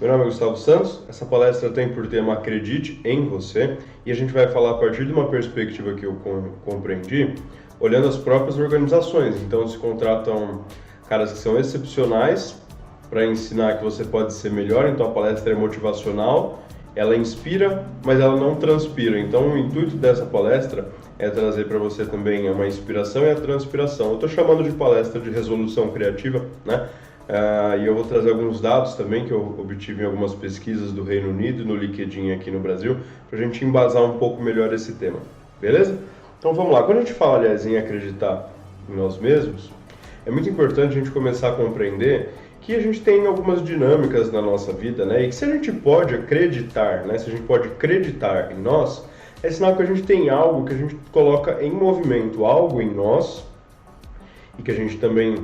Meu nome é Gustavo Santos, essa palestra tem por tema Acredite em Você e a gente vai falar a partir de uma perspectiva que eu compreendi, olhando as próprias organizações. Então se contratam caras que são excepcionais para ensinar que você pode ser melhor, então a palestra é motivacional, ela inspira, mas ela não transpira. Então o intuito dessa palestra é trazer para você também uma inspiração e a transpiração. Eu estou chamando de palestra de resolução criativa, né? E eu vou trazer alguns dados também que eu obtive em algumas pesquisas do Reino Unido e no LinkedIn aqui no Brasil, para a gente embasar um pouco melhor esse tema, beleza? Então vamos lá, quando a gente fala, aliás, em acreditar em nós mesmos, é muito importante a gente começar a compreender que a gente tem algumas dinâmicas na nossa vida, né? E que se a gente pode acreditar, né? Se a gente pode acreditar em nós, é sinal que a gente tem algo que a gente coloca em movimento, algo em nós, e que a gente também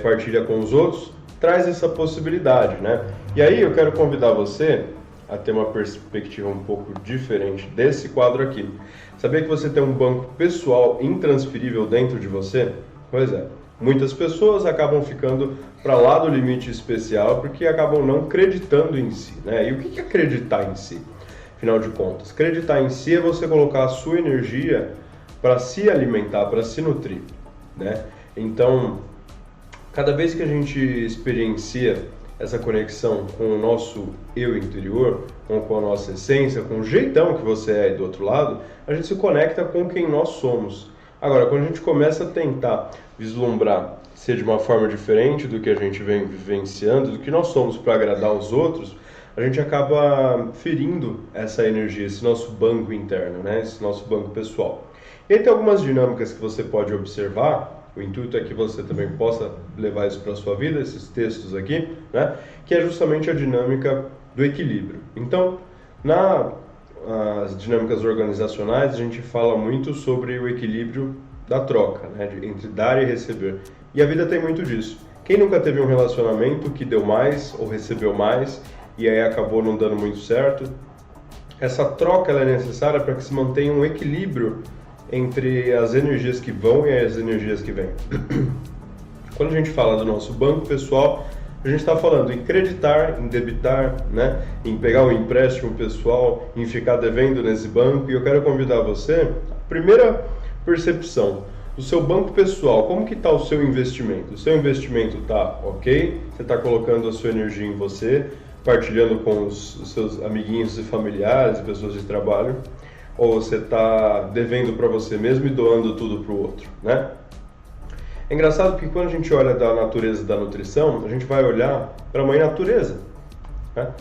partilha com os outros, traz essa possibilidade, né? E aí eu quero convidar você a ter uma perspectiva um pouco diferente desse quadro aqui. Sabia que você tem um banco pessoal intransferível dentro de você? Pois é. Muitas pessoas acabam ficando para lá do limite especial porque acabam não acreditando em si, né? E o que é acreditar em si? Afinal de contas, acreditar em si é você colocar a sua energia para se alimentar, para se nutrir, né? Então, cada vez que a gente experiencia essa conexão com o nosso eu interior, com a nossa essência, com o jeitão que você é aí do outro lado, a gente se conecta com quem nós somos. Agora, quando a gente começa a tentar vislumbrar ser de uma forma diferente do que a gente vem vivenciando, do que nós somos para agradar os outros, a gente acaba ferindo essa energia, esse nosso banco interno, né? Esse nosso banco pessoal. E aí tem algumas dinâmicas que você pode observar. O intuito é que você também possa levar isso para a sua vida, esses textos aqui, né? Que é justamente a dinâmica do equilíbrio. Então, nas dinâmicas organizacionais, a gente fala muito sobre o equilíbrio da troca, né? Entre dar e receber. E a vida tem muito disso. Quem nunca teve um relacionamento que deu mais ou recebeu mais e aí acabou não dando muito certo? Essa troca ela é necessária para que se mantenha um equilíbrio entre as energias que vão e as energias que vêm. Quando a gente fala do nosso banco pessoal, a gente está falando em acreditar, em debitar, né? Em pegar um empréstimo pessoal, em ficar devendo nesse banco. E eu quero convidar você, a primeira percepção do seu banco pessoal, como que está o seu investimento? O seu investimento está ok? Você está colocando a sua energia em você, partilhando com os seus amiguinhos e familiares, pessoas de trabalho? Ou você está devendo para você mesmo e doando tudo para o outro, né? É engraçado que quando a gente olha da natureza da nutrição, a gente vai olhar para a mãe natureza, né?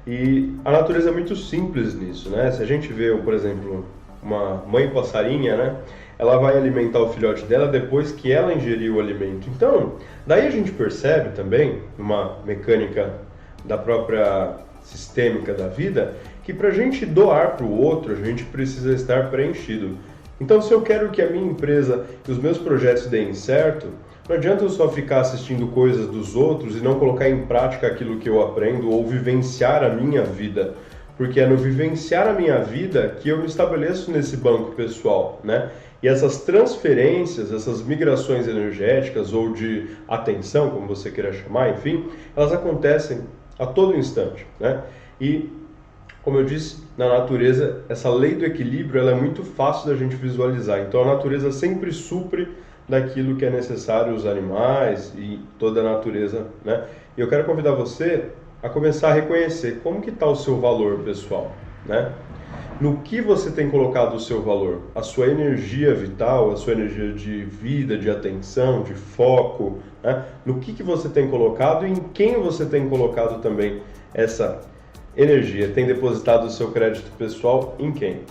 E a natureza é muito simples nisso, né? Se a gente vê, por exemplo, uma mãe passarinha, né? Ela vai alimentar o filhote dela depois que ela ingeriu o alimento. Então, daí a gente percebe também, uma mecânica da própria sistêmica da vida, que para a gente doar para o outro, a gente precisa estar preenchido. Então, se eu quero que a minha empresa e os meus projetos deem certo, não adianta eu só ficar assistindo coisas dos outros e não colocar em prática aquilo que eu aprendo ou vivenciar a minha vida. Porque é no vivenciar a minha vida que eu me estabeleço nesse banco pessoal, né? E essas transferências, essas migrações energéticas ou de atenção, como você queira chamar, enfim, elas acontecem a todo instante, né? E, como eu disse, na natureza, essa lei do equilíbrio ela é muito fácil da gente visualizar. Então, a natureza sempre supre daquilo que é necessário os animais e toda a natureza, né? E eu quero convidar você a começar a reconhecer como que está o seu valor pessoal, né? No que você tem colocado o seu valor? A sua energia vital, a sua energia de vida, de atenção, de foco, né? No que você tem colocado e em quem você tem colocado também essa energia? Tem depositado o seu crédito pessoal em quem?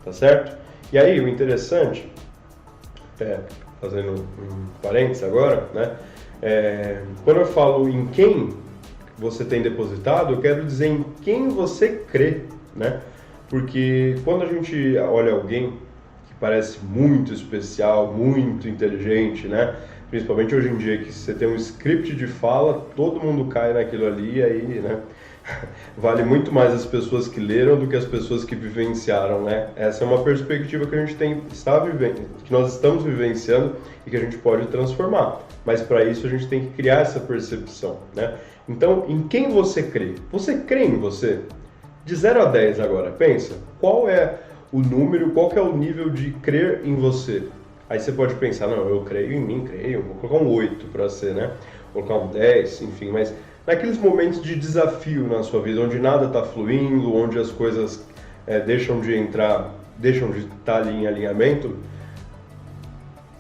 Tá certo? E aí, o interessante, fazendo um parênteses agora, né? Quando eu falo em quem você tem depositado, eu quero dizer em quem você crê, né? Porque quando a gente olha alguém que parece muito especial, muito inteligente, né? Principalmente hoje em dia que você tem um script de fala, todo mundo cai naquilo ali, e aí, né? Vale muito mais as pessoas que leram do que as pessoas que vivenciaram, né? Essa é uma perspectiva que a gente está vivendo, que nós estamos vivenciando e que a gente pode transformar. Mas para isso a gente tem que criar essa percepção, né? Então, em quem você crê? Você crê em você? De 0 a 10 agora, pensa, qual é o número, qual que é o nível de crer em você? Aí você pode pensar, não, eu creio em mim, creio, vou colocar um 8 para ser, né? Vou colocar um 10, enfim, mas naqueles momentos de desafio na sua vida, onde nada está fluindo, onde as coisas deixam de estar ali em alinhamento,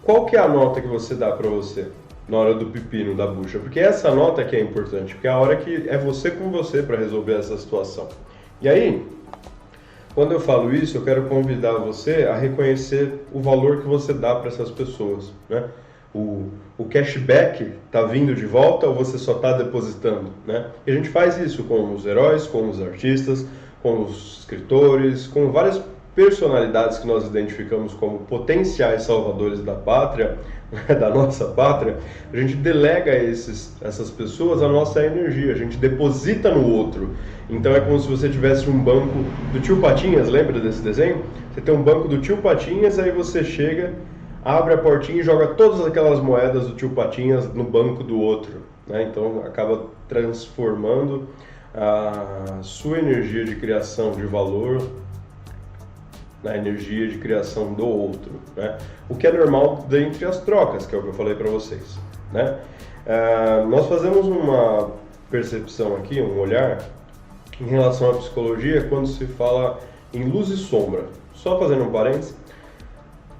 qual que é a nota que você dá para você na hora do pepino, da bucha? Porque essa nota que é importante, porque é a hora que é você com você para resolver essa situação. E aí, quando eu falo isso, eu quero convidar você a reconhecer o valor que você dá para essas pessoas, né? O cashback está vindo de volta ou você só está depositando, né? E a gente faz isso com os heróis, com os artistas, com os escritores, com várias personalidades que nós identificamos como potenciais salvadores da pátria, da nossa pátria. A gente delega a essas pessoas a nossa energia, a gente deposita no outro. Então é como se você tivesse um banco do Tio Patinhas, lembra desse desenho? Você tem um banco do Tio Patinhas, aí você chega, abre a portinha e joga todas aquelas moedas do Tio Patinhas no banco do outro, né? Então acaba transformando a sua energia de criação de valor na energia de criação do outro, né? O que é normal dentre as trocas, que é o que eu falei para vocês, né? Nós fazemos uma percepção aqui, um olhar em relação à psicologia quando se fala em luz e sombra. Só fazendo um parênteses,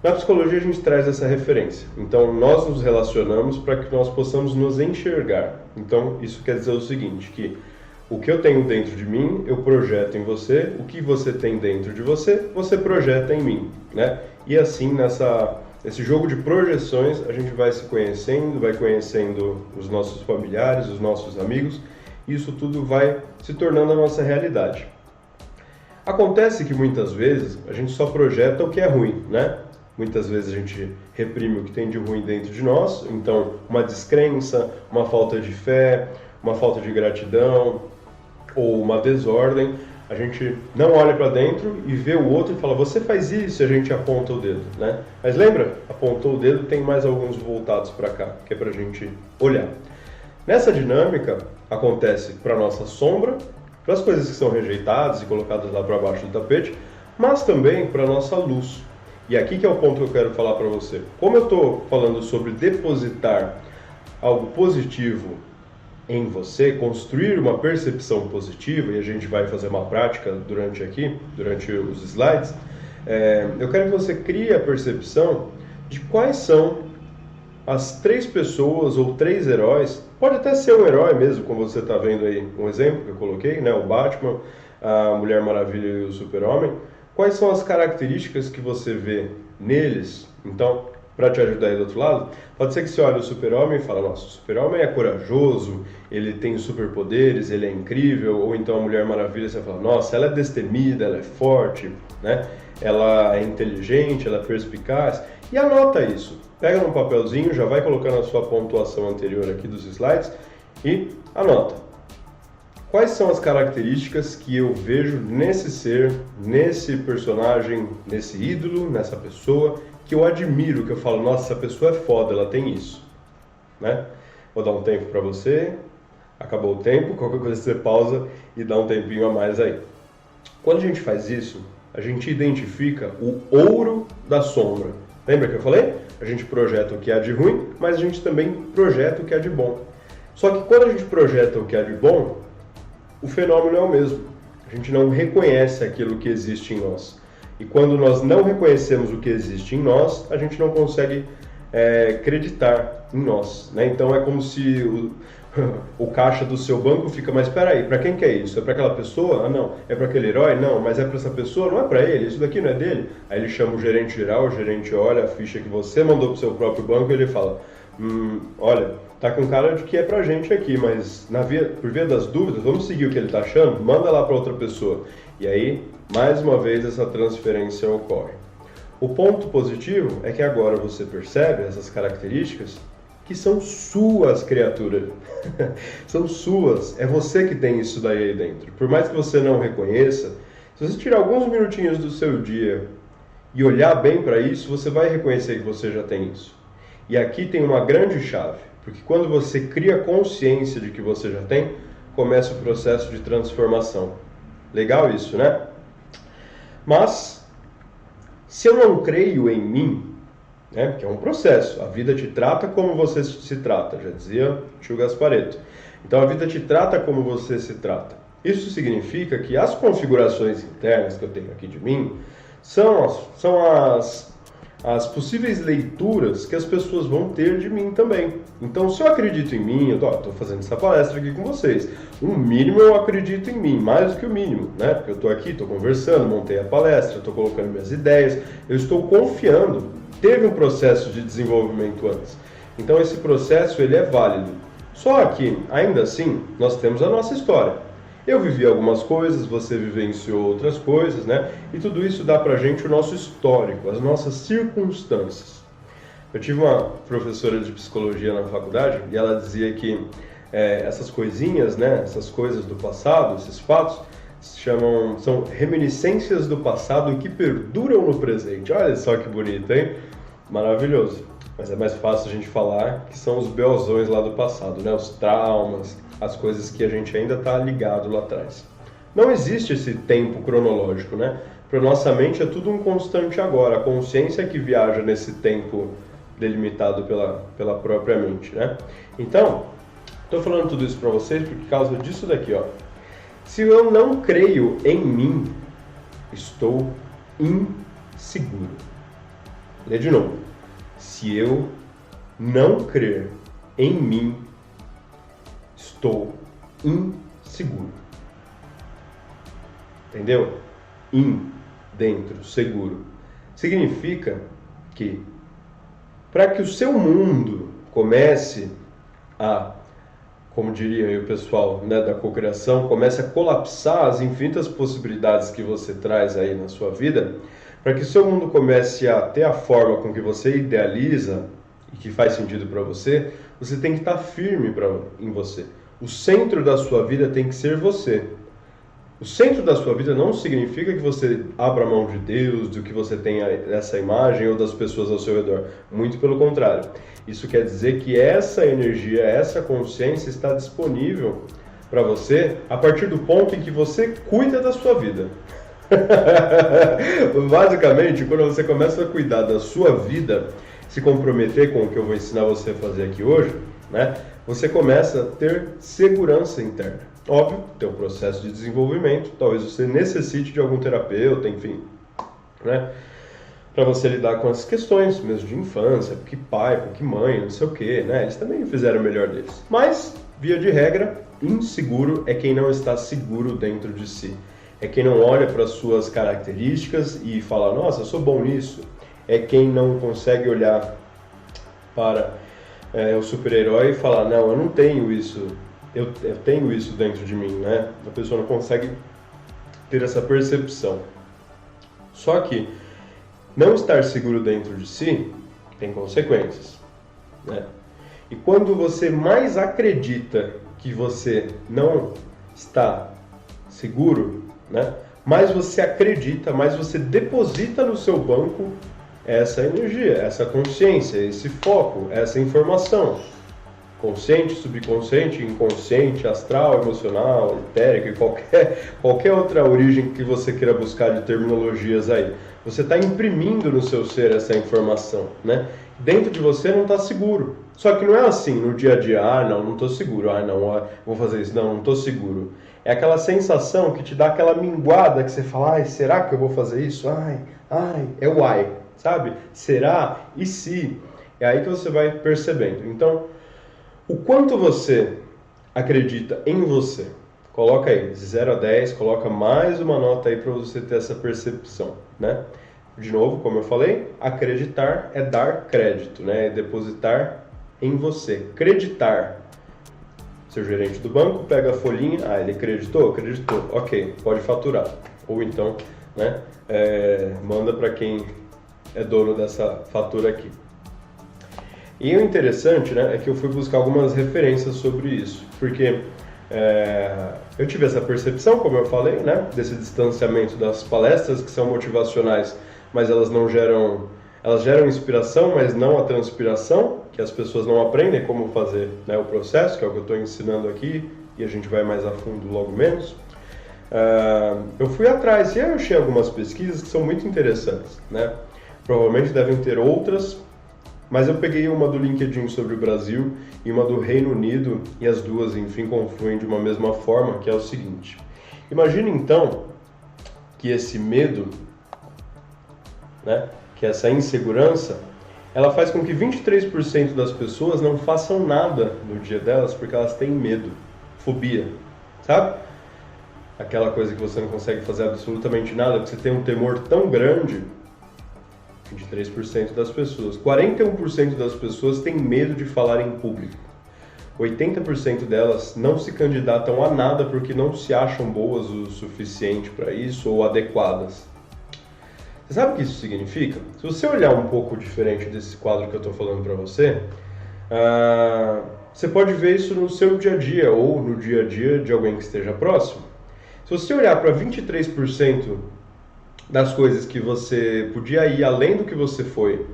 na psicologia a gente traz essa referência. Então nós nos relacionamos para que nós possamos nos enxergar. Então isso quer dizer o seguinte, que o que eu tenho dentro de mim, eu projeto em você, o que você tem dentro de você, você projeta em mim, né? E assim, nesse jogo de projeções, a gente vai se conhecendo, vai conhecendo os nossos familiares, os nossos amigos, e isso tudo vai se tornando a nossa realidade. Acontece que muitas vezes a gente só projeta o que é ruim, né? Muitas vezes a gente reprime o que tem de ruim dentro de nós, então uma descrença, uma falta de fé, uma falta de gratidão, ou uma desordem, a gente não olha para dentro e vê o outro e fala, você faz isso, e a gente aponta o dedo, né? Mas lembra? Apontou o dedo, tem mais alguns voltados para cá, que é para a gente olhar. Nessa dinâmica, acontece para nossa sombra, para as coisas que são rejeitadas e colocadas lá para baixo do tapete, mas também para nossa luz. E aqui que é o ponto que eu quero falar para você. Como eu estou falando sobre depositar algo positivo em você, construir uma percepção positiva, e a gente vai fazer uma prática durante os slides, eu quero que você crie a percepção de quais são as 3 pessoas ou 3 heróis, pode até ser um herói mesmo, como você está vendo aí, um exemplo que eu coloquei, né? O Batman, a Mulher Maravilha e o Super-Homem. Quais são as características que você vê neles? Então, para te ajudar aí do outro lado, pode ser que você olhe o Super-Homem e fale, nossa, o Super-Homem é corajoso, ele tem superpoderes, ele é incrível, ou então a Mulher Maravilha, você fala, nossa, ela é destemida, ela é forte, né? Ela é inteligente, ela é perspicaz, e anota isso. Pega num papelzinho, já vai colocando a sua pontuação anterior aqui dos slides e anota. Quais são as características que eu vejo nesse ser, nesse personagem, nesse ídolo, nessa pessoa, que eu admiro, que eu falo, nossa, essa pessoa é foda, ela tem isso, né? Vou dar um tempo para você, acabou o tempo, qualquer coisa você pausa e dá um tempinho a mais aí. Quando a gente faz isso, a gente identifica o ouro da sombra. Lembra que eu falei? A gente projeta o que há de ruim, mas a gente também projeta o que há de bom. Só que quando a gente projeta o que há de bom, o fenômeno é o mesmo. A gente não reconhece aquilo que existe em nós. E quando nós não reconhecemos o que existe em nós, a gente não consegue acreditar em nós, né? Então é como se o caixa do seu banco fica, mas espera aí, para quem que é isso? É para aquela pessoa? Ah, não. É para aquele herói? Não. Mas é para essa pessoa? Não é para ele. Isso daqui não é dele. Aí ele chama o gerente geral, o gerente olha a ficha que você mandou para o seu próprio banco e ele fala, olha, tá com cara de que é pra gente aqui, mas por via das dúvidas, vamos seguir o que ele tá achando? Manda lá para outra pessoa. E aí, mais uma vez, essa transferência ocorre. O ponto positivo é que agora você percebe essas características que são suas, criatura. São suas. É você que tem isso daí aí dentro. Por mais que você não reconheça, se você tirar alguns minutinhos do seu dia e olhar bem para isso, você vai reconhecer que você já tem isso. E aqui tem uma grande chave, porque quando você cria consciência de que você já tem, começa o processo de transformação. Legal isso, né? Mas, se eu não creio em mim, né, porque é um processo, a vida te trata como você se trata, já dizia tio Gasparetto. Então a vida te trata como você se trata. Isso significa que as configurações internas que eu tenho aqui de mim são as possíveis leituras que as pessoas vão ter de mim também. Então, se eu acredito em mim, eu estou fazendo essa palestra aqui com vocês. O mínimo eu acredito em mim, mais do que o mínimo, né? Porque eu estou aqui, estou conversando, montei a palestra, estou colocando minhas ideias, eu estou confiando. Teve um processo de desenvolvimento antes. Então, esse processo ele é válido. Só que, ainda assim, nós temos a nossa história. Eu vivi algumas coisas, você vivenciou outras coisas, né? E tudo isso dá pra gente o nosso histórico, as nossas circunstâncias. Eu tive uma professora de psicologia na faculdade e ela dizia que essas coisinhas, né? Essas coisas do passado, esses fatos, são reminiscências do passado que perduram no presente. Olha só que bonito, hein? Maravilhoso. Mas é mais fácil a gente falar que são os beozões lá do passado, né? Os traumas, as coisas que a gente ainda está ligado lá atrás. Não existe esse tempo cronológico, né? Para nossa mente é tudo um constante agora. A consciência é que viaja nesse tempo delimitado pela própria mente, né? Então, estou falando tudo isso para vocês por causa disso daqui, ó. Se eu não creio em mim, estou inseguro. Lê de novo. Se eu não crer em mim, estou inseguro. Entendeu? Dentro, seguro. Significa que para que o seu mundo comece a, como diria aí o pessoal, né, da cocriação, comece a colapsar as infinitas possibilidades que você traz aí na sua vida, para que o seu mundo comece a ter a forma com que você idealiza e que faz sentido para você, você tem que estar firme em você. O centro da sua vida tem que ser você. O centro da sua vida não significa que você abra a mão de Deus, do que você tenha essa imagem ou das pessoas ao seu redor. Muito pelo contrário. Isso quer dizer que essa energia, essa consciência está disponível para você a partir do ponto em que você cuida da sua vida. Basicamente, quando você começa a cuidar da sua vida, se comprometer com o que eu vou ensinar você a fazer aqui hoje, né, você começa a ter segurança interna. Óbvio, tem um processo de desenvolvimento, talvez você necessite de algum terapeuta, enfim, né, para você lidar com as questões mesmo de infância, porque pai, porque mãe, não sei o que, né, eles também fizeram o melhor deles. Mas, via de regra, inseguro é quem não está seguro dentro de si. É quem não olha para as suas características e fala, nossa, eu sou bom nisso. É quem não consegue olhar para o super-herói e falar, não, eu não tenho isso, eu tenho isso dentro de mim, né? A pessoa não consegue ter essa percepção. Só que não estar seguro dentro de si tem consequências, né? E quando você mais acredita que você não está seguro, né, mais você acredita, mais você deposita no seu banco essa energia, essa consciência, esse foco, essa informação. Consciente, subconsciente, inconsciente, astral, emocional, etérica e qualquer outra origem que você queira buscar de terminologias aí. Você está imprimindo no seu ser essa informação, né? Dentro de você não está seguro. Só que não é assim no dia a dia, não estou seguro, não, vou fazer isso, não estou seguro. É aquela sensação que te dá aquela minguada que você fala, será que eu vou fazer isso? É o sabe? Será? E se? É aí que você vai percebendo. Então, o quanto você acredita em você, coloca aí, de 0 a 10, coloca mais uma nota aí para você ter essa percepção, né? De novo, como eu falei, acreditar é dar crédito, né? É depositar em você. Acreditar. Seu gerente do banco pega a folhinha, ele acreditou? Acreditou. Ok, pode faturar. Ou então, né, manda para quem é dono dessa fatura aqui. E o interessante, né, é que eu fui buscar algumas referências sobre isso, porque eu tive essa percepção, como eu falei, né, desse distanciamento das palestras que são motivacionais, mas elas geram inspiração, mas não a transpiração, que as pessoas não aprendem como fazer, né, o processo, que é o que eu estou ensinando aqui, e a gente vai mais a fundo logo menos. Eu fui atrás e eu achei algumas pesquisas que são muito interessantes, né? Provavelmente devem ter outras, mas eu peguei uma do LinkedIn sobre o Brasil e uma do Reino Unido, e as duas, enfim, confluem de uma mesma forma, que é o seguinte. Imagine, então, que esse medo, né, que essa insegurança, ela faz com que 23% das pessoas não façam nada no dia delas porque elas têm medo, fobia, sabe? Aquela coisa que você não consegue fazer absolutamente nada porque você tem um temor tão grande. 23% das pessoas. 41% das pessoas têm medo de falar em público. 80% delas não se candidatam a nada porque não se acham boas o suficiente para isso ou adequadas. Você sabe o que isso significa? Se você olhar um pouco diferente desse quadro que eu estou falando para você, você pode ver isso no seu dia a dia ou no dia a dia de alguém que esteja próximo. Se você olhar para 23% das coisas que você podia ir além do que você foi,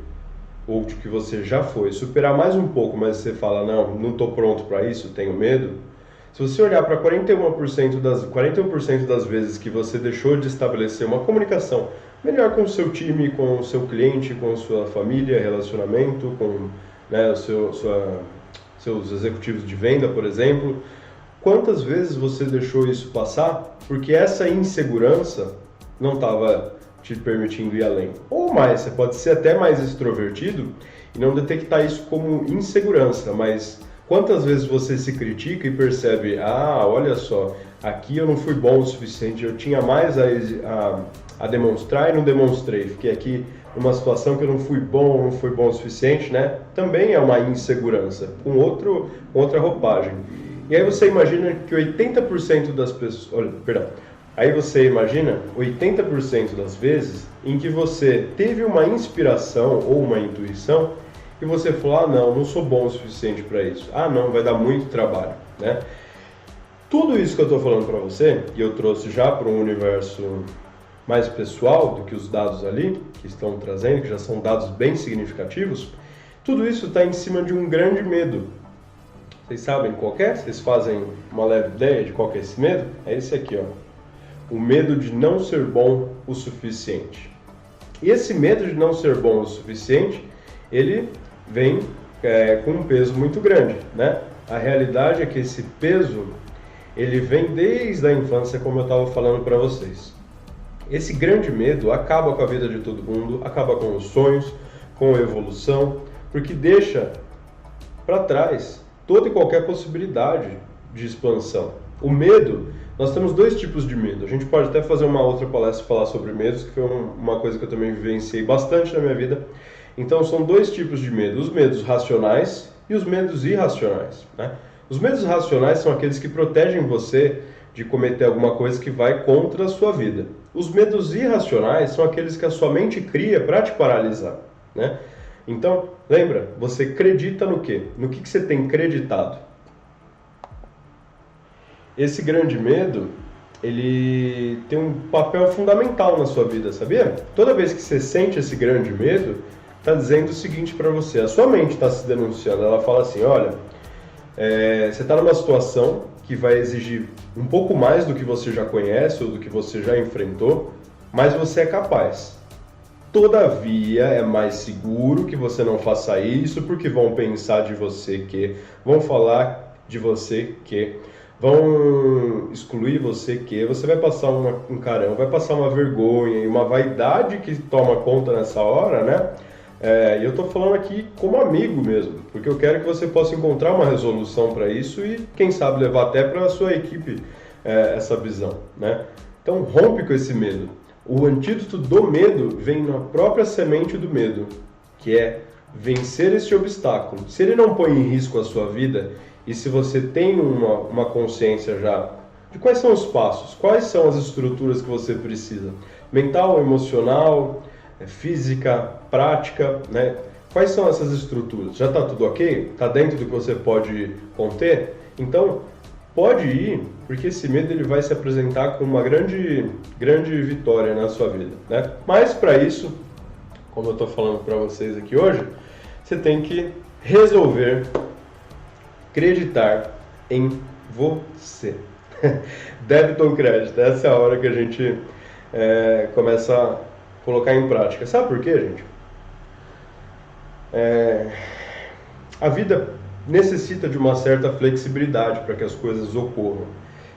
ou de que você já foi, superar mais um pouco, mas você fala, não estou pronto para isso, tenho medo. Se você olhar para 41% das vezes que você deixou de estabelecer uma comunicação melhor com o seu time, com o seu cliente, com a sua família, relacionamento, com, né, seus executivos de venda, por exemplo, quantas vezes você deixou isso passar porque essa insegurança não estava te permitindo ir além? Ou mais, você pode ser até mais extrovertido e não detectar isso como insegurança, mas quantas vezes você se critica e percebe, olha só, aqui eu não fui bom o suficiente, eu tinha mais a demonstrar e não demonstrei, fiquei aqui numa situação que eu não fui bom o suficiente, né? Também é uma insegurança, com outra roupagem. E aí você imagina que 80% das pessoas... Aí você imagina 80% das vezes em que você teve uma inspiração ou uma intuição e você falou, não sou bom o suficiente para isso. Não, vai dar muito trabalho, né? Tudo isso que eu estou falando para você, e eu trouxe já para um universo mais pessoal do que os dados ali, que estão trazendo, que já são dados bem significativos, tudo isso está em cima de um grande medo. Vocês sabem qual é? Vocês fazem uma leve ideia de qual é esse medo? É esse aqui, ó. O medo de não ser bom o suficiente. E esse medo de não ser bom o suficiente, ele vem com um peso muito grande, né? A realidade é que esse peso, ele vem desde a infância, como eu estava falando para vocês. Esse grande medo acaba com a vida de todo mundo, acaba com os sonhos, com a evolução, porque deixa para trás toda e qualquer possibilidade de expansão. O medo, nós temos dois tipos de medo. A gente pode até fazer uma outra palestra falar sobre medos, que foi uma coisa que eu também vivenciei bastante na minha vida. Então são dois tipos de medo, os medos racionais e os medos irracionais, né? Os medos racionais são aqueles que protegem você de cometer alguma coisa que vai contra a sua vida. Os medos irracionais são aqueles que a sua mente cria para te paralisar, né? Então, lembra, você acredita no quê? No que você tem acreditado? Esse grande medo, ele tem um papel fundamental na sua vida, sabia? Toda vez que você sente esse grande medo, está dizendo o seguinte para você, a sua mente está se denunciando, ela fala assim, olha, você está numa situação que vai exigir um pouco mais do que você já conhece ou do que você já enfrentou, mas você é capaz. Todavia, é mais seguro que você não faça isso, porque vão pensar de você que, vão falar de você que, vão excluir você que, você vai passar um carão, vai passar uma vergonha e uma vaidade que toma conta nessa hora, né? E eu estou falando aqui como amigo mesmo, porque eu quero que você possa encontrar uma resolução para isso e, quem sabe, levar até para a sua equipe essa visão, né? Então, rompe com esse medo. O antídoto do medo vem na própria semente do medo, que é vencer esse obstáculo. Se ele não põe em risco a sua vida, e se você tem uma consciência já de quais são os passos, quais são as estruturas que você precisa, mental, emocional, física, prática, né? Quais são essas estruturas? Já está tudo ok? Está dentro do que você pode conter? Então, pode ir, porque esse medo ele vai se apresentar como uma grande vitória na sua vida, né? Mas para isso, como eu estou falando para vocês aqui hoje, você tem que resolver acreditar em você. Débito ou crédito? Essa é a hora que a gente começa a colocar em prática. Sabe por quê, gente? A vida necessita de uma certa flexibilidade para que as coisas ocorram.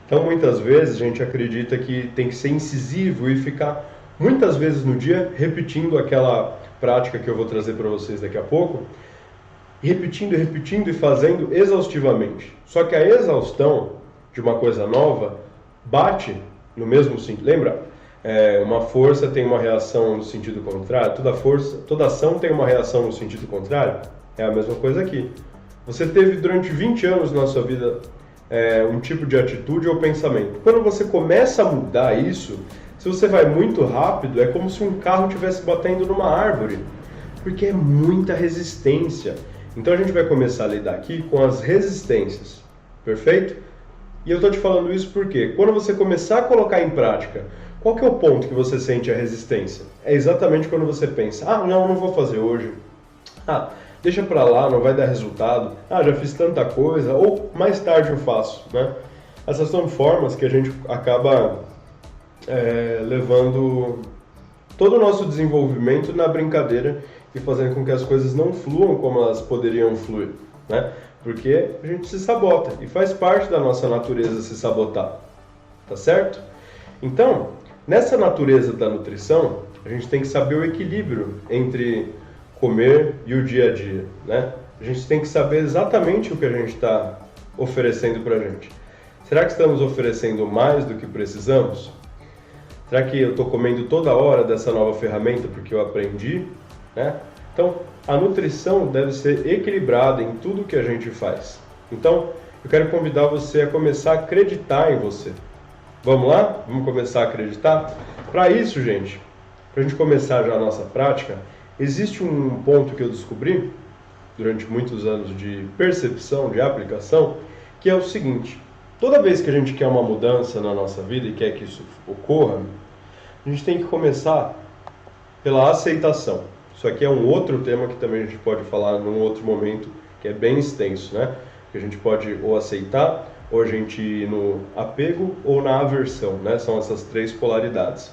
Então, muitas vezes, a gente acredita que tem que ser incisivo e ficar, muitas vezes no dia, repetindo aquela prática que eu vou trazer para vocês daqui a pouco, repetindo e fazendo exaustivamente. Só que a exaustão de uma coisa nova bate no mesmo sentido. Lembra? Uma força tem uma reação no sentido contrário, toda ação tem uma reação no sentido contrário. É a mesma coisa aqui. Você teve durante 20 anos na sua vida um tipo de atitude ou pensamento. Quando você começa a mudar isso, se você vai muito rápido, é como se um carro estivesse batendo numa árvore, porque é muita resistência. Então a gente vai começar a lidar aqui com as resistências, perfeito? E eu estou te falando isso porque quando você começar a colocar em prática, qual que é o ponto que você sente a resistência? É exatamente quando você pensa, não vou fazer hoje. Deixa pra lá, não vai dar resultado. Já fiz tanta coisa, ou mais tarde eu faço, né? Essas são formas que a gente acaba levando todo o nosso desenvolvimento na brincadeira e fazendo com que as coisas não fluam como elas poderiam fluir, né? Porque a gente se sabota e faz parte da nossa natureza se sabotar, tá certo? Então, nessa natureza da nutrição, a gente tem que saber o equilíbrio entre comer e o dia a dia, né? A gente tem que saber exatamente o que a gente está oferecendo para a gente. Será que estamos oferecendo mais do que precisamos? Será que eu estou comendo toda hora dessa nova ferramenta porque eu aprendi, né? Então, a nutrição deve ser equilibrada em tudo que a gente faz. Então, eu quero convidar você a começar a acreditar em você. Vamos lá? Vamos começar a acreditar? Para isso, gente, para a gente começar já a nossa prática, existe um ponto que eu descobri durante muitos anos de percepção, de aplicação, que é o seguinte: toda vez que a gente quer uma mudança na nossa vida e quer que isso ocorra, a gente tem que começar pela aceitação. Isso aqui é um outro tema que também a gente pode falar num outro momento, que é bem extenso, né? Que a gente pode ou aceitar, ou a gente ir no apego ou na aversão, né? São essas três polaridades.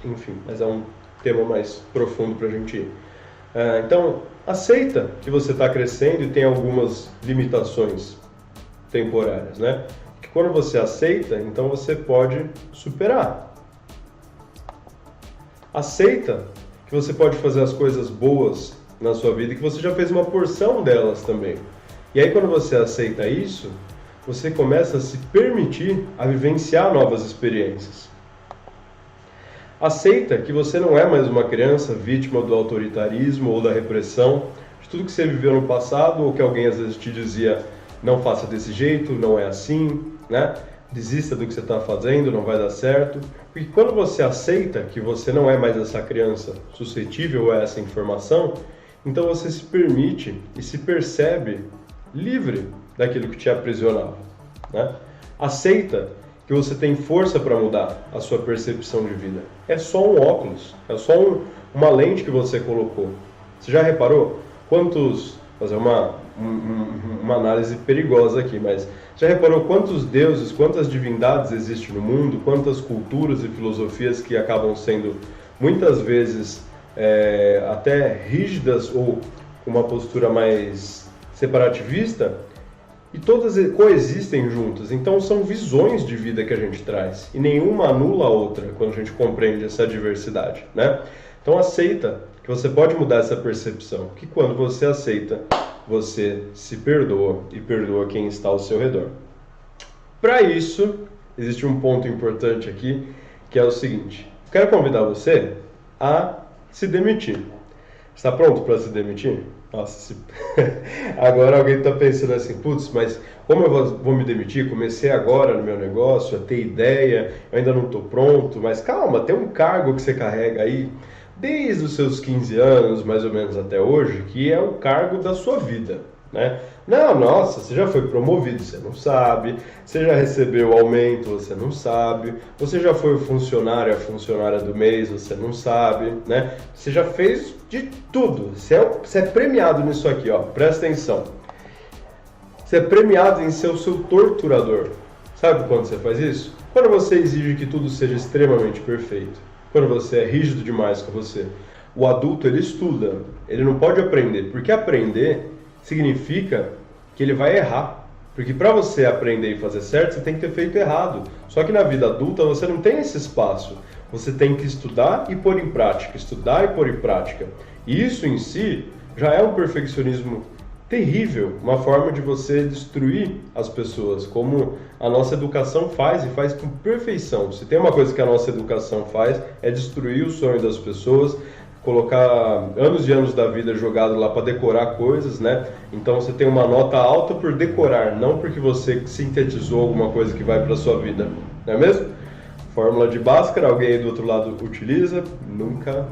Enfim, mas é um tema mais profundo para a gente ir. Então, aceita que você está crescendo e tem algumas limitações temporárias, né? Que quando você aceita, então você pode superar. Aceita que você pode fazer as coisas boas na sua vida e que você já fez uma porção delas também. E aí quando você aceita isso, você começa a se permitir a vivenciar novas experiências. Aceita que você não é mais uma criança vítima do autoritarismo ou da repressão, de tudo que você viveu no passado ou que alguém às vezes te dizia não faça desse jeito, não é assim, né? Desista do que você está fazendo, não vai dar certo. Porque quando você aceita que você não é mais essa criança suscetível a essa informação, então você se permite e se percebe livre daquilo que te aprisionava, né? Aceita que você tem força para mudar a sua percepção de vida. É só um óculos, é só uma lente que você colocou. Você já reparou quantos... Fazer uma análise perigosa aqui, mas já reparou quantos deuses, quantas divindades existem no mundo, quantas culturas e filosofias que acabam sendo muitas vezes até rígidas ou com uma postura mais separativista, e todas coexistem juntas. Então são visões de vida que a gente traz e nenhuma anula a outra quando a gente compreende essa diversidade, né? Então aceita que você pode mudar essa percepção, que quando você aceita, você se perdoa e perdoa quem está ao seu redor. Para isso, existe um ponto importante aqui, que é o seguinte: quero convidar você a se demitir. Está pronto para se demitir? Nossa, agora alguém está pensando assim, putz, mas como eu vou me demitir? Comecei agora no meu negócio, a ter ideia, eu ainda não estou pronto, mas calma, tem um cargo que você carrega aí. desde os seus 15 anos, mais ou menos até hoje, que é o cargo da sua vida, né? Não, nossa, você já foi promovido, você não sabe. Você já recebeu aumento, você não sabe. Você já foi o funcionário, a funcionária do mês, você não sabe, né? Você já fez de tudo. Você é premiado nisso aqui, ó. Presta atenção. Você é premiado em ser o seu torturador. Sabe quando você faz isso? Quando você exige que tudo seja extremamente perfeito. Quando você é rígido demais com você. O adulto, ele estuda. Ele não pode aprender. Porque aprender significa que ele vai errar. Porque para você aprender e fazer certo, você tem que ter feito errado. Só que na vida adulta você não tem esse espaço. Você tem que estudar e pôr em prática. Estudar e pôr em prática. E isso em si já é um perfeccionismo terrível. Uma forma de você destruir as pessoas. Como a nossa educação faz e faz com perfeição. Se tem uma coisa que a nossa educação faz, é destruir o sonho das pessoas. Colocar anos e anos da vida jogado lá para decorar coisas, né? Então você tem uma nota alta por decorar, não porque você sintetizou alguma coisa que vai para sua vida, não é mesmo? Fórmula de Bhaskara, alguém aí do outro lado utiliza? Nunca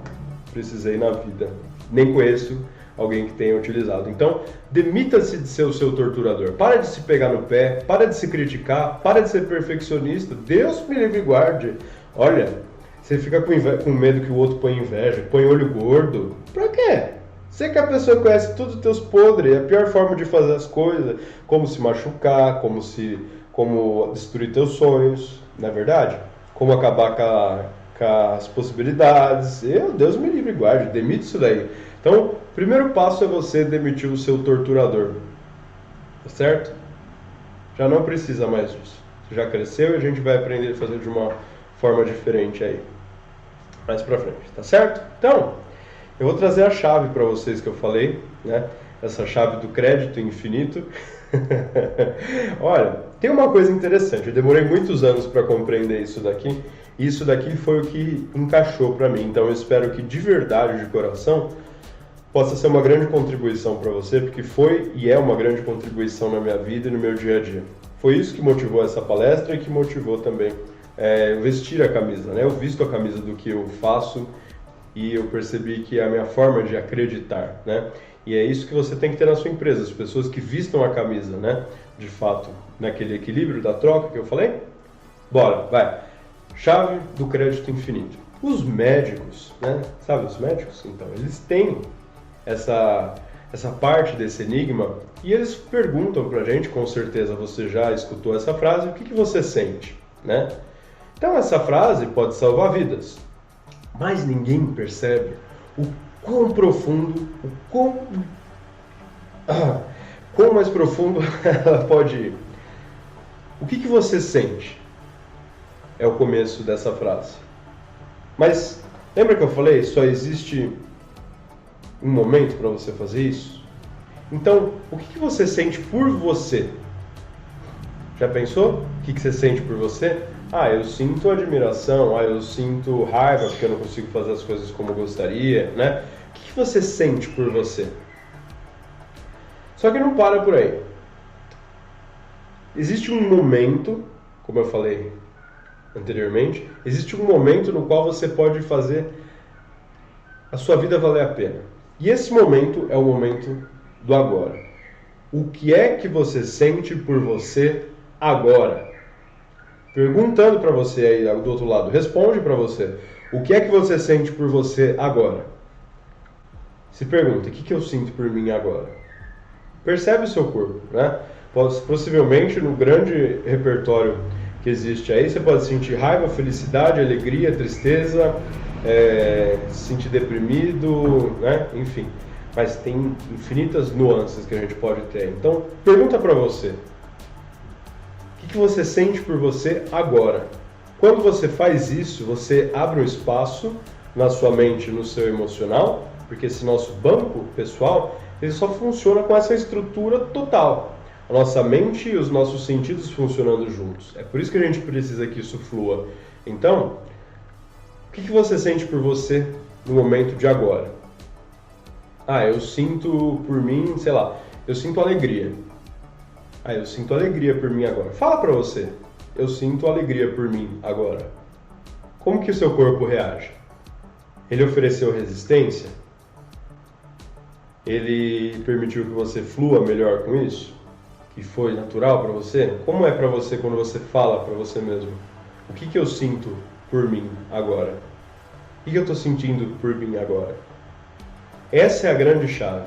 precisei na vida, nem conheço alguém que tenha utilizado. Então, demita-se de ser o seu torturador. Para de se pegar no pé, para de se criticar, para de ser perfeccionista. Deus me livre e guarde. Olha, você fica com medo que o outro põe inveja, põe olho gordo. Pra quê? Você que a pessoa conhece todos os teus podres, é a pior forma de fazer as coisas, como se machucar, como destruir teus sonhos, não é verdade? Como acabar com as possibilidades. Deus me livre e guarde, demite isso daí. Então, o primeiro passo é você demitir o seu torturador, tá certo? Já não precisa mais disso. Você já cresceu e a gente vai aprender a fazer de uma forma diferente aí. Mais pra frente, tá certo? Então, eu vou trazer a chave para vocês que eu falei, né? Essa chave do crédito infinito. Olha, tem uma coisa interessante. Eu demorei muitos anos para compreender isso daqui. E isso daqui foi o que encaixou para mim. Então, eu espero que de verdade, de coração, possa ser uma grande contribuição para você, porque foi e é uma grande contribuição na minha vida e no meu dia a dia. Foi isso que motivou essa palestra e que motivou também vestir a camisa, né? Eu visto a camisa do que eu faço e eu percebi que é a minha forma de acreditar, né? E é isso que você tem que ter na sua empresa, as pessoas que vistam a camisa, né? De fato, naquele equilíbrio da troca que eu falei. Bora, vai. Chave do crédito infinito. Os médicos, né? Sabe os médicos? Então, eles têm essa parte desse enigma e eles perguntam pra gente, com certeza você já escutou essa frase, o que você sente, né? Então essa frase pode salvar vidas, mas ninguém percebe o quão profundo, quão mais profundo ela pode ir. O que você sente? É o começo dessa frase. Mas lembra que eu falei, só existe um momento para você fazer isso? Então, o que você sente por você? Já pensou? O que você sente por você? Eu sinto admiração, eu sinto raiva porque eu não consigo fazer as coisas como eu gostaria, né? O que você sente por você? Só que não para por aí. Existe um momento, como eu falei anteriormente, existe um momento no qual você pode fazer a sua vida valer a pena. E esse momento é o momento do agora. O que é que você sente por você agora? Perguntando para você aí do outro lado, responde para você. O que é que você sente por você agora? Se pergunta, o que eu sinto por mim agora? Percebe o seu corpo, né? Possivelmente no grande repertório que existe aí, você pode sentir raiva, felicidade, alegria, tristeza, se sentir deprimido, né? Enfim. Mas tem infinitas nuances que a gente pode ter. Então, pergunta para você. O que você sente por você agora? Quando você faz isso, você abre um espaço na sua mente, no seu emocional, porque esse nosso banco pessoal, ele só funciona com essa estrutura total. A nossa mente e os nossos sentidos funcionando juntos. É por isso que a gente precisa que isso flua. Então, o que você sente por você no momento de agora? Eu sinto por mim, sei lá, eu sinto alegria. Eu sinto alegria por mim agora. Fala pra você, eu sinto alegria por mim agora. Como que o seu corpo reage? Ele ofereceu resistência? Ele permitiu que você flua melhor com isso? Que foi natural para você? Como é para você quando você fala para você mesmo? O que eu sinto por mim agora? O que eu estou sentindo por mim agora? Essa é a grande chave.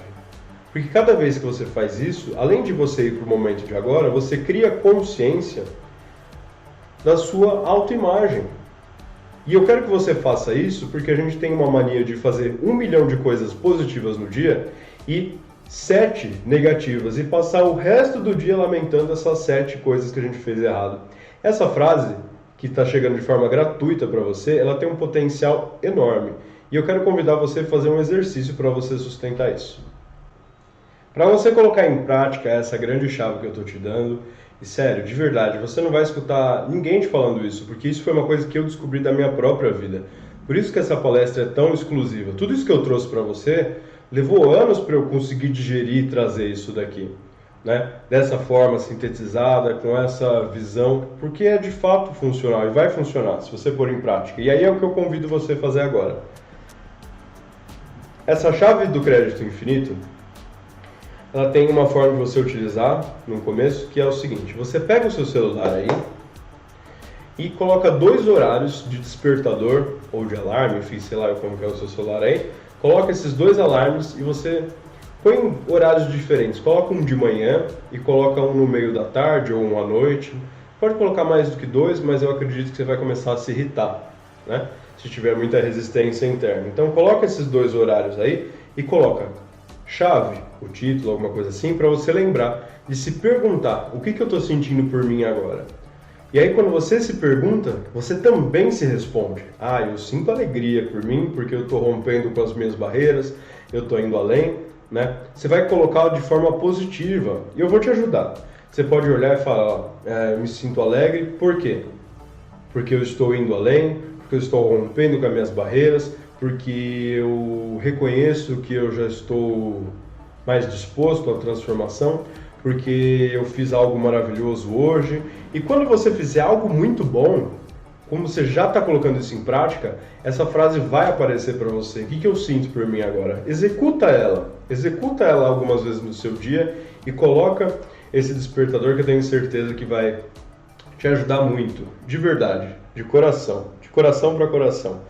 Porque cada vez que você faz isso, além de você ir para o momento de agora, você cria consciência da sua autoimagem. E eu quero que você faça isso porque a gente tem uma mania de fazer 1 milhão de coisas positivas no dia e 7 negativas e passar o resto do dia lamentando essas 7 coisas que a gente fez errado. Essa frase, que está chegando de forma gratuita para você, ela tem um potencial enorme. E eu quero convidar você a fazer um exercício para você sustentar isso. Para você colocar em prática essa grande chave que eu estou te dando, e sério, de verdade, você não vai escutar ninguém te falando isso, porque isso foi uma coisa que eu descobri da minha própria vida. Por isso que essa palestra é tão exclusiva. Tudo isso que eu trouxe para você levou anos para eu conseguir digerir e trazer isso daqui, né? Dessa forma sintetizada, com essa visão, porque é de fato funcional e vai funcionar se você pôr em prática. E aí é o que eu convido você a fazer agora. Essa chave do crédito infinito, ela tem uma forma de você utilizar no começo, que é o seguinte: você pega o seu celular aí e coloca 2 horários de despertador ou de alarme, enfim, sei lá como que é o seu celular aí, coloca esses 2 alarmes e você põe horários diferentes, coloca um de manhã e coloca um no meio da tarde ou um à noite. Pode colocar mais do que 2, mas eu acredito que você vai começar a se irritar, né? Se tiver muita resistência interna. Então coloca esses 2 horários aí e coloca chave, o título, alguma coisa assim, para você lembrar de se perguntar: o que eu estou sentindo por mim agora? E aí quando você se pergunta, você também se responde: ah, eu sinto alegria por mim, porque eu estou rompendo com as minhas barreiras, eu estou indo além, né? Você vai colocar de forma positiva e eu vou te ajudar. Você pode olhar e falar: eu me sinto alegre, por quê? Porque eu estou indo além, porque eu estou rompendo com as minhas barreiras, porque eu reconheço que eu já estou mais disposto à transformação, porque eu fiz algo maravilhoso hoje. E quando você fizer algo muito bom, como você já está colocando isso em prática, essa frase vai aparecer para você. O que eu sinto por mim agora? Executa ela algumas vezes no seu dia e coloca esse despertador que eu tenho certeza que vai te ajudar muito, de verdade, de coração para coração.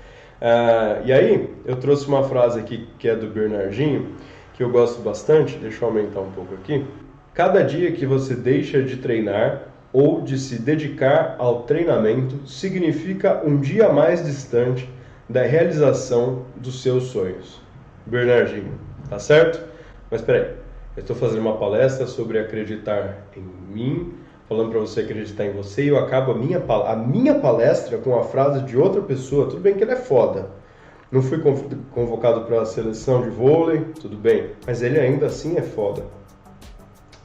E aí, eu trouxe uma frase aqui que é do Bernardinho, que eu gosto bastante, deixa eu aumentar um pouco aqui. Cada dia que você deixa de treinar ou de se dedicar ao treinamento significa um dia mais distante da realização dos seus sonhos. Bernardinho, tá certo? Mas peraí, eu estou fazendo uma palestra sobre acreditar em mim, falando para você acreditar em você, e eu acabo a minha palestra com a frase de outra pessoa. Tudo bem que ele é foda, não fui convocado para a seleção de vôlei, tudo bem, mas ele ainda assim é foda.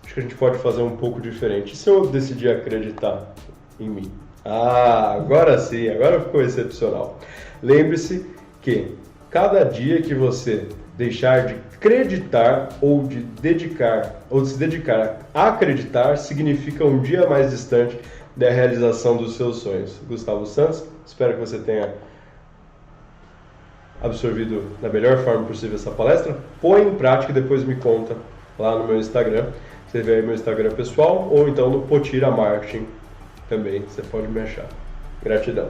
Acho que a gente pode fazer um pouco diferente. E se eu decidir acreditar em mim? Agora sim, agora ficou excepcional. Lembre-se que cada dia que você deixar de acreditar ou de se dedicar a acreditar significa um dia mais distante da realização dos seus sonhos. Gustavo Santos, espero que você tenha absorvido da melhor forma possível essa palestra. Põe em prática e depois me conta lá no meu Instagram. Você vê aí meu Instagram pessoal ou então no Potira Marketing também, você pode me achar. Gratidão.